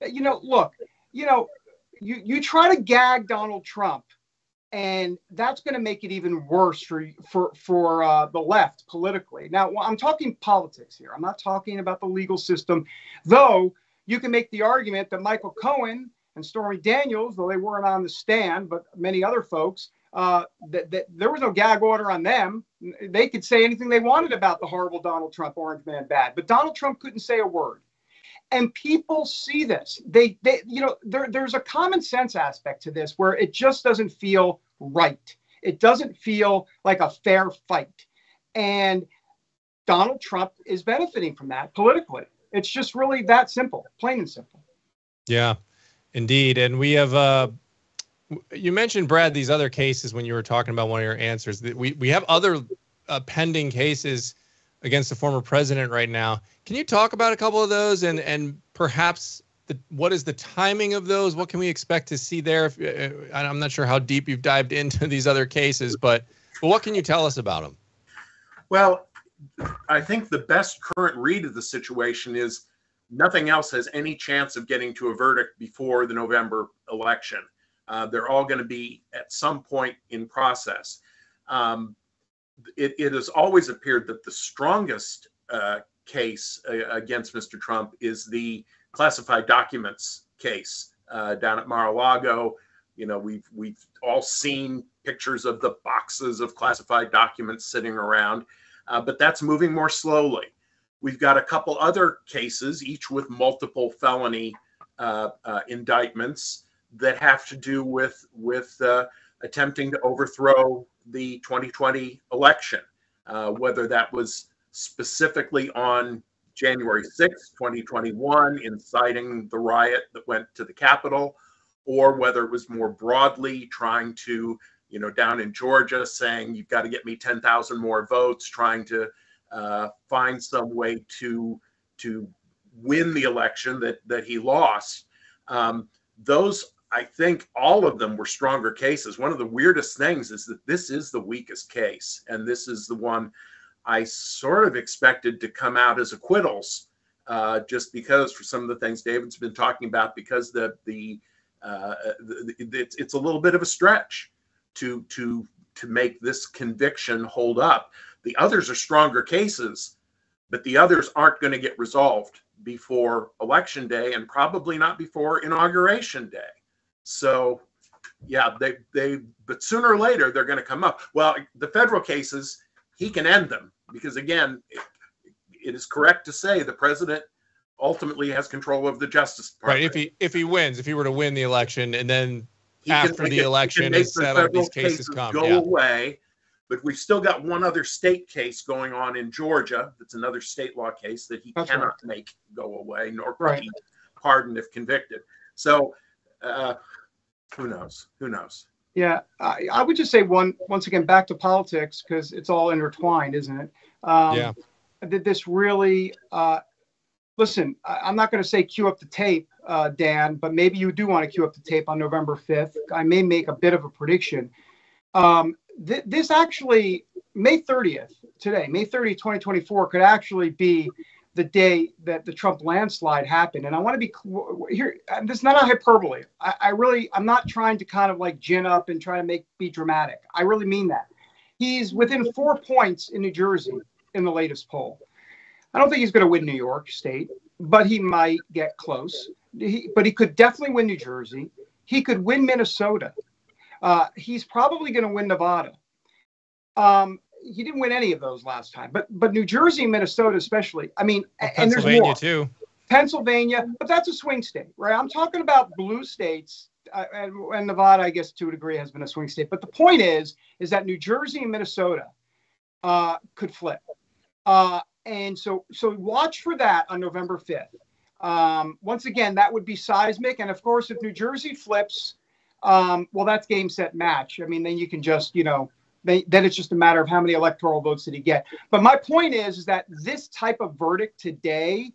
You know, look, you know, you try to gag Donald Trump, and that's going to make it even worse for the left politically. Now, I'm talking politics here. I'm not talking about the legal system, though you can make the argument that Michael Cohen and Stormy Daniels, though they weren't on the stand, but many other folks, that there was no gag order on them. They could say anything they wanted about the horrible Donald Trump, Orange Man bad, but Donald Trump couldn't say a word. And people see this. They you know, there's a common sense aspect to this where it just doesn't feel right. It doesn't feel like a fair fight. And Donald Trump is benefiting from that politically. It's just really that simple, plain and simple. Yeah, indeed. And we have, you mentioned, Brad, these other cases when you were talking about one of your answers. We have other pending cases against the former president right now. Can you talk about a couple of those and perhaps what is the timing of those? What can we expect to see there? I'm not sure how deep you've dived into these other cases, but what can you tell us about them? Well, I think the best current read of the situation is nothing else has any chance of getting to a verdict before the November election. They're all going to be at some point in process. It has always appeared that the strongest case against Mr. Trump is the classified documents case down at Mar-a-Lago. You know, we've all seen pictures of the boxes of classified documents sitting around, but that's moving more slowly. We've got a couple other cases, each with multiple felony indictments that have to do with attempting to overthrow the 2020 election, whether that was specifically on January 6th, 2021, inciting the riot that went to the Capitol, or whether it was more broadly trying to, you know, down in Georgia, saying you've got to get me 10,000 more votes, trying to find some way to win the election that he lost. Those, I think all of them were stronger cases. One of the weirdest things is that this is the weakest case, and this is the one I sort of expected to come out as acquittals, just because, for some of the things David's been talking about, because it's a little bit of a stretch to make this conviction hold up. The others are stronger cases, but the others aren't going to get resolved before Election Day, and probably not before Inauguration Day. So, yeah, but sooner or later they're going to come up. Well, the federal cases, he can end them because, again, it is correct to say the president ultimately has control of the Justice Department. Right. If he wins, if he were to win the election, and then after the election is settled, these cases come. Go away. But we've still got one other state case going on in Georgia. That's another state law case that he cannot make go away, nor could he pardon if convicted. So who knows? Who knows? Yeah, I would just say once again, back to politics, because it's all intertwined, isn't it? Yeah. This really, listen, I'm not going to say cue up the tape, Dan, but maybe you do want to cue up the tape on November 5th. I may make a bit of a prediction. This actually, May 30th, today, May 30th, 2024, could actually be the day that the Trump landslide happened. And I want to be here. This is not a hyperbole. I'm not trying to kind of like gin up and try to be dramatic. I really mean that. He's within 4 points in New Jersey in the latest poll. I don't think he's going to win New York State, but he might get close. But he could definitely win New Jersey. He could win Minnesota. He's probably going to win Nevada. He didn't win any of those last time, but New Jersey and Minnesota especially. I mean, and there's more. Too. Pennsylvania, but that's a swing state, right? I'm talking about blue states, and Nevada, I guess, to a degree, has been a swing state. But the point is that New Jersey and Minnesota could flip, and so watch for that on November 5th. Once again, that would be seismic, and of course, if New Jersey flips, well, that's game, set, match. I mean, then you can just, then it's just a matter of how many electoral votes did he get. But my point is that this type of verdict today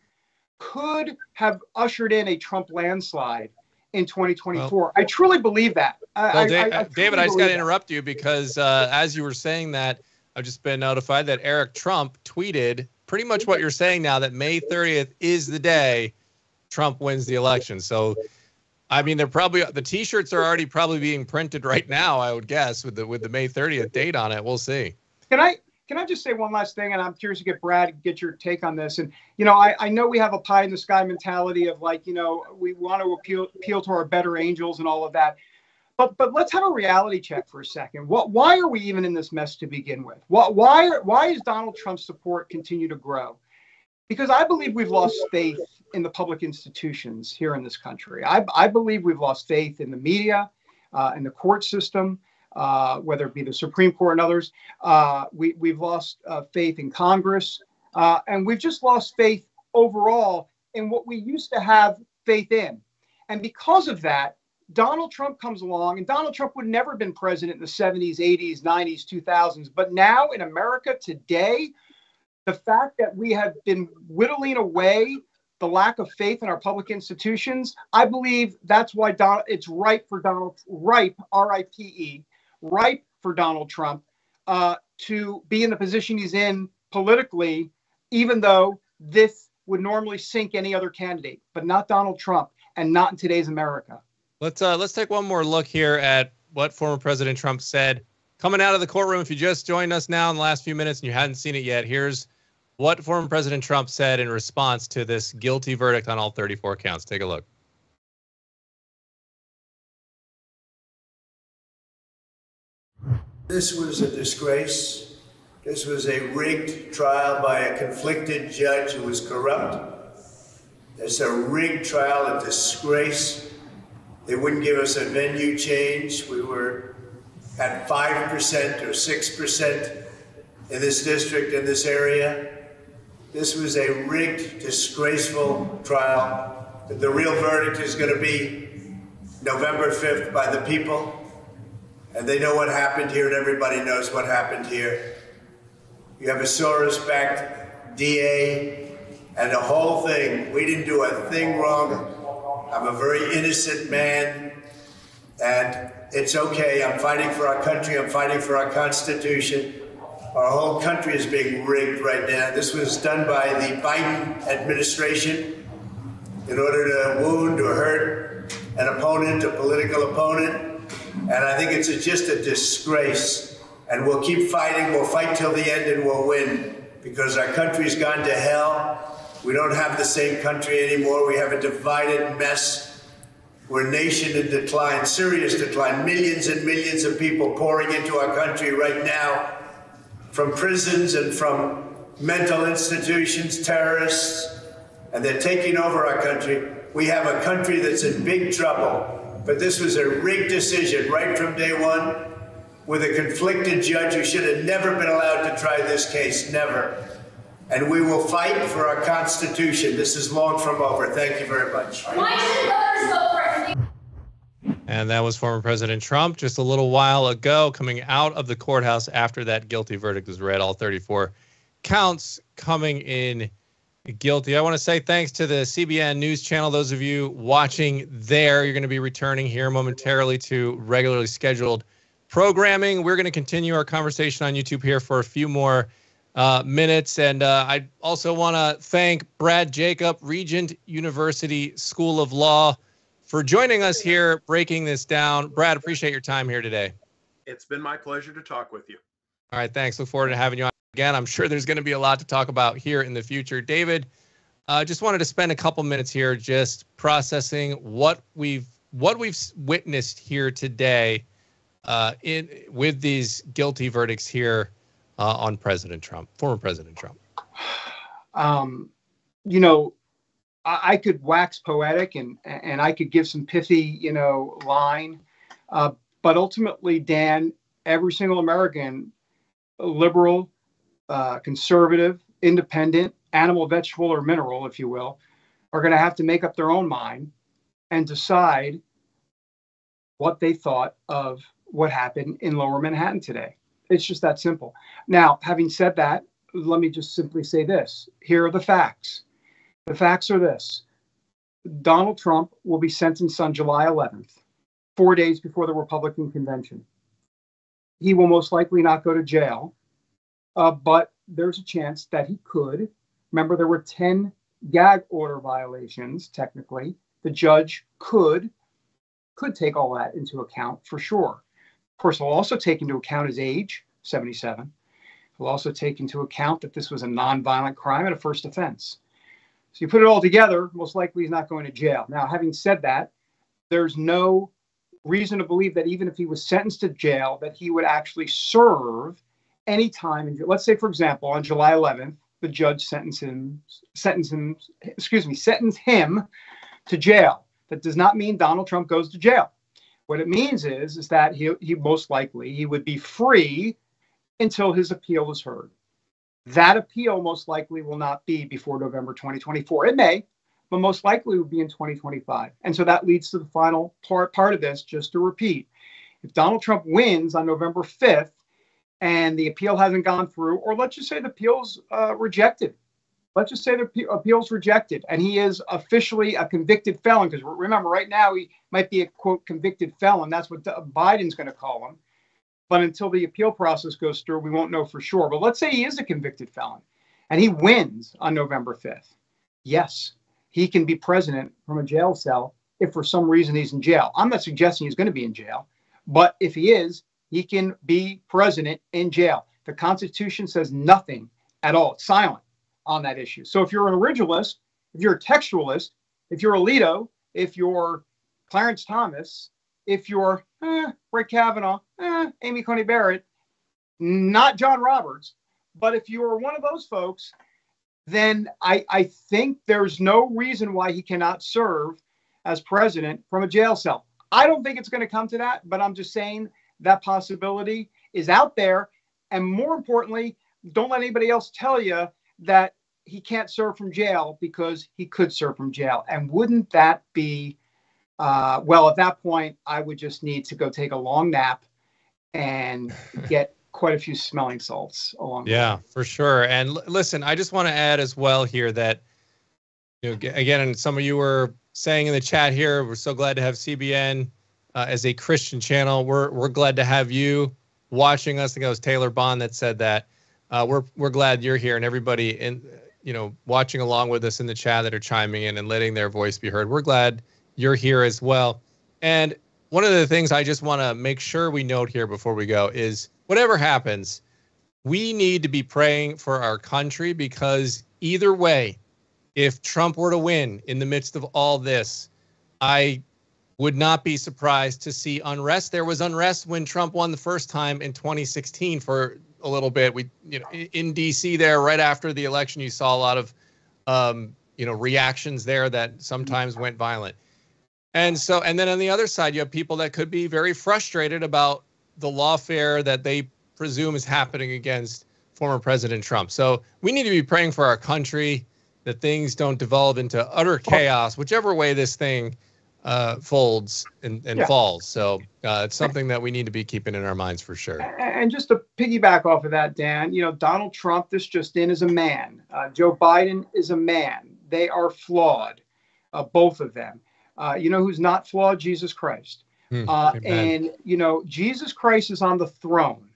could have ushered in a Trump landslide in 2024. Well, I truly believe that. David, I just got to interrupt you because as you were saying that, I've just been notified that Eric Trump tweeted pretty much what you're saying now, that May 30th is the day Trump wins the election. So, I mean, the T-shirts are already probably being printed right now, I would guess, with the May 30th date on it. We'll see. Can I just say one last thing? And I'm curious to get your take on this. And, I know we have a pie in the sky mentality of like, we want to appeal to our better angels and all of that. But let's have a reality check for a second. Why are we even in this mess to begin with? Why is Donald Trump's support continue to grow? Because I believe we've lost faith in the public institutions here in this country. I believe we've lost faith in the media, in the court system, whether it be the Supreme Court and others. We've lost faith in Congress, and we've just lost faith overall in what we used to have faith in. And because of that, Donald Trump comes along, and Donald Trump would never have been president in the 70s, 80s, 90s, 2000s. But now in America today, the fact that we have been whittling away the lack of faith in our public institutions, I believe that's why it's ripe, R-I-P-E, ripe for Donald Trump to be in the position he's in politically, even though this would normally sink any other candidate, but not Donald Trump, and not in today's America. Let's take one more look here at what former President Trump said coming out of the courtroom. If you just joined us now in the last few minutes and you hadn't seen it yet, here's what former President Trump said in response to this guilty verdict on all 34 counts. Take a look. This was a disgrace. This was a rigged trial by a conflicted judge who was corrupt. It's a rigged trial, a disgrace. They wouldn't give us a venue change. We were at 5% or 6% in this district, in this area. This was a rigged, disgraceful trial. The real verdict is going to be November 5th by the people. And they know what happened here, and everybody knows what happened here. You have a Soros-backed DA and the whole thing. We didn't do a thing wrong. I'm a very innocent man, and it's okay. I'm fighting for our country. I'm fighting for our Constitution. Our whole country is being rigged right now. This was done by the Biden administration in order to wound or hurt an opponent, a political opponent. And I think it's just a disgrace. And we'll keep fighting. We'll fight till the end, and we'll win, because our country's gone to hell. We don't have the same country anymore. We have a divided mess. We're a nation in decline, serious decline. Millions and millions of people pouring into our country right now, from prisons and from mental institutions, terrorists, and they're taking over our country. We have a country that's in big trouble, but this was a rigged decision right from day one, with a conflicted judge who should have never been allowed to try this case, never. And we will fight for our Constitution. This is long from over. Thank you very much. Why should voters vote for it? And that was former President Trump just a little while ago, coming out of the courthouse after that guilty verdict was read, all 34 counts coming in guilty. I want to say thanks to the CBN News Channel. Those of you watching there, you're going to be returning here momentarily to regularly scheduled programming. We're going to continue our conversation on YouTube here for a few more minutes. And I also want to thank Brad Jacob, Regent University School of Law, for joining us here, breaking this down. Brad, appreciate your time here today. It's been my pleasure to talk with you. All right, thanks. Look forward to having you on again. I'm sure there's going to be a lot to talk about here in the future. David, just wanted to spend a couple minutes here just processing what we've witnessed here today with these guilty verdicts here on President Trump, former President Trump. You know, I could wax poetic and I could give some pithy, you know, line, but ultimately, Dan, every single American, liberal, conservative, independent, animal, vegetable, or mineral, if you will, are going to have to make up their own mind and decide what they thought of what happened in Lower Manhattan today. It's just that simple. Now, having said that, let me just simply say this. Here are the facts. The facts are this. Donald Trump will be sentenced on July 11th, 4 days before the Republican convention. He will most likely not go to jail, but there's a chance that he could. Remember, there were 10 gag order violations, technically. The judge could take all that into account for sure. Of course, he'll also take into account his age, 77. He'll also take into account that this was a nonviolent crime and a first offense. So you put it all together, most likely he's not going to jail. Now, having said that, there's no reason to believe that even if he was sentenced to jail, that he would actually serve any time. Let's say, for example, on July 11th, the judge sentenced him to jail. That does not mean Donald Trump goes to jail. What it means is that he most likely he would be free until his appeal is heard. That appeal most likely will not be before November 2024. It may, but most likely will be in 2025. And so that leads to the final part of this, just to repeat. If Donald Trump wins on November 5th and the appeal hasn't gone through, or let's just say the appeal's rejected. Let's just say the appeal's rejected and he is officially a convicted felon, because remember, right now he might be a, quote, convicted felon. That's what Biden's going to call him. But until the appeal process goes through, we won't know for sure. But let's say he is a convicted felon and he wins on November 5th. Yes, he can be president from a jail cell if for some reason he's in jail. I'm not suggesting he's going to be in jail, but if he is, he can be president in jail. The Constitution says nothing at all. It's silent on that issue. So if you're an originalist, if you're a textualist, if you're Alito, if you're Clarence Thomas, if you're Brett Kavanaugh, Amy Coney Barrett, not John Roberts, but if you are one of those folks, then I think there's no reason why he cannot serve as president from a jail cell. I don't think it's going to come to that, but I'm just saying that possibility is out there. And more importantly, don't let anybody else tell you that he can't serve from jail, because he could serve from jail. And wouldn't that be, well, at that point, I would just need to go take a long nap and get quite a few smelling salts along the way. Yeah, for sure. And listen, I just want to add as well here that, you know, again, and some of you were saying in the chat here, we're so glad to have CBN as a Christian channel. We're glad to have you watching us. I think it was Taylor Bond that said that. We're glad you're here, and everybody in, you know, watching along with us in the chat that are chiming in and letting their voice be heard. We're glad you're here as well. And one of the things I just want to make sure we note here before we go is, whatever happens, we need to be praying for our country, because either way, if Trump were to win in the midst of all this, I would not be surprised to see unrest. There was unrest when Trump won the first time in 2016 for a little bit. We, you know, in DC there, right after the election, you saw a lot of, you know, reactions there that sometimes went violent. And so, and then on the other side, you have people that could be very frustrated about the lawfare that they presume is happening against former President Trump. So we need to be praying for our country, that things don't devolve into utter chaos, whichever way this thing folds and falls. So it's something that we need to be keeping in our minds for sure. And just to piggyback off of that, Dan, you know, Donald Trump, this just in, is a man. Joe Biden is a man. They are flawed, both of them. You know who's not flawed? Jesus Christ. And, you know, Jesus Christ is on the throne.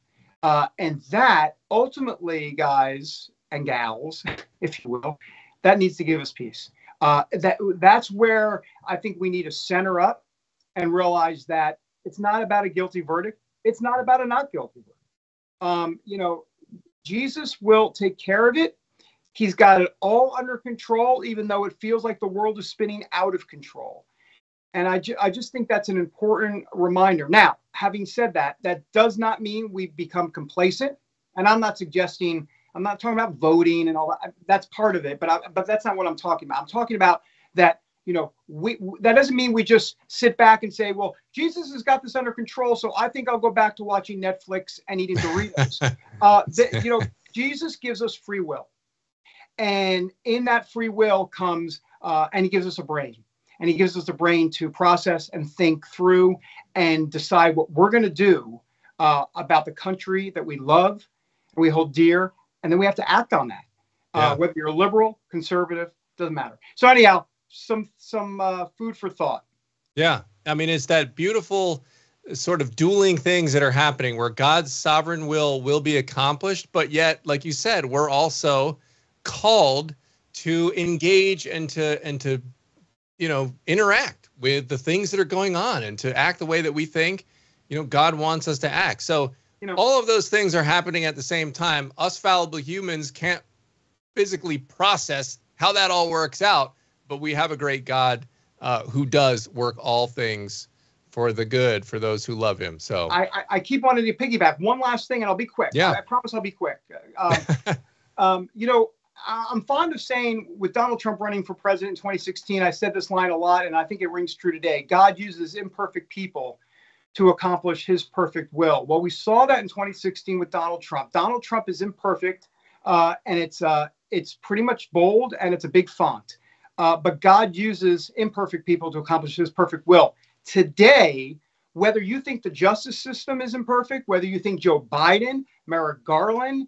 And that ultimately, guys and gals, if you will, that needs to give us peace. That's where I think we need to center up and realize that it's not about a guilty verdict. It's not about a not guilty verdict. Jesus will take care of it. He's got it all under control, even though it feels like the world is spinning out of control. And I just think that's an important reminder. Now, having said that, that does not mean we've become complacent. And I'm not talking about voting and all that. That's part of it, but that's not what I'm talking about. I'm talking about that, that doesn't mean we just sit back and say, well, Jesus has got this under control, so I think I'll go back to watching Netflix and eating Doritos. Jesus gives us free will. And in that free will comes, and he gives us a brain. And he gives us a brain to process and think through and decide what we're going to do about the country that we love and we hold dear. And then we have to act on that. Yeah. Whether you're liberal, conservative, doesn't matter. So anyhow, some food for thought. Yeah. I mean, it's that beautiful sort of dueling things that are happening where God's sovereign will be accomplished. But yet, like you said, we're also called to engage and to interact with the things that are going on and to act the way that we think, God wants us to act. So all of those things are happening at the same time. Us fallible humans can't physically process how that all works out, but we have a great God who does work all things for the good for those who love him. So I keep wanting to piggyback. One last thing, and I'll be quick. Yeah. I promise I'll be quick. I'm fond of saying with Donald Trump running for president in 2016, I said this line a lot, and I think it rings true today. God uses imperfect people to accomplish his perfect will. Well, we saw that in 2016 with Donald Trump. Donald Trump is imperfect, and it's pretty much bold, and it's a big font. But God uses imperfect people to accomplish his perfect will. Today, whether you think the justice system is imperfect, whether you think Joe Biden, Merrick Garland,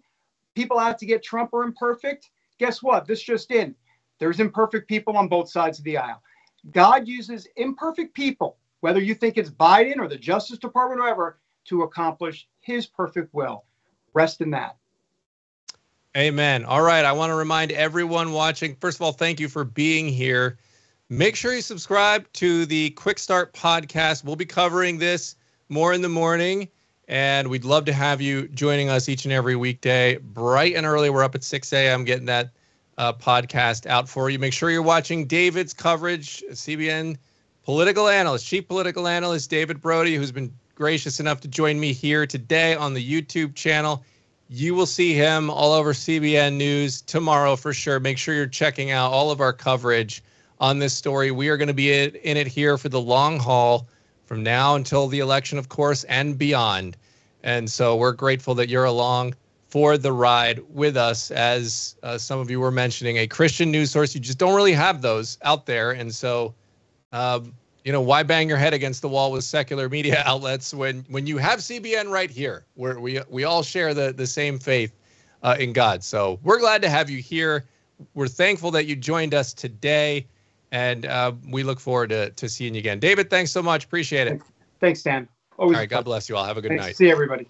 people out to get Trump are imperfect, guess what? This just in. There's imperfect people on both sides of the aisle. God uses imperfect people, whether you think it's Biden or the Justice Department or whatever, to accomplish his perfect will. Rest in that. Amen. All right. I want to remind everyone watching, first of all, thank you for being here. Make sure you subscribe to the Quick Start podcast. We'll be covering this more in the morning, and we'd love to have you joining us each and every weekday, bright and early. We're up at 6 a.m. getting that podcast out for you. Make sure you're watching David's coverage, CBN political analyst, chief political analyst David Brody, who's been gracious enough to join me here today on the YouTube channel. You will see him all over CBN News tomorrow for sure. Make sure you're checking out all of our coverage on this story. We are going to be in it here for the long haul from now until the election, of course, and beyond. And so we're grateful that you're along for the ride with us. As some of you were mentioning, a Christian news source, you just don't really have those out there. And so, why bang your head against the wall with secular media outlets when you have CBN right here, where we all share the same faith in God. So we're glad to have you here. We're thankful that you joined us today, and we look forward to seeing you again. David, thanks so much. Appreciate it. Thanks, Dan. Always all right. God bless you all. Have a good night. See everybody.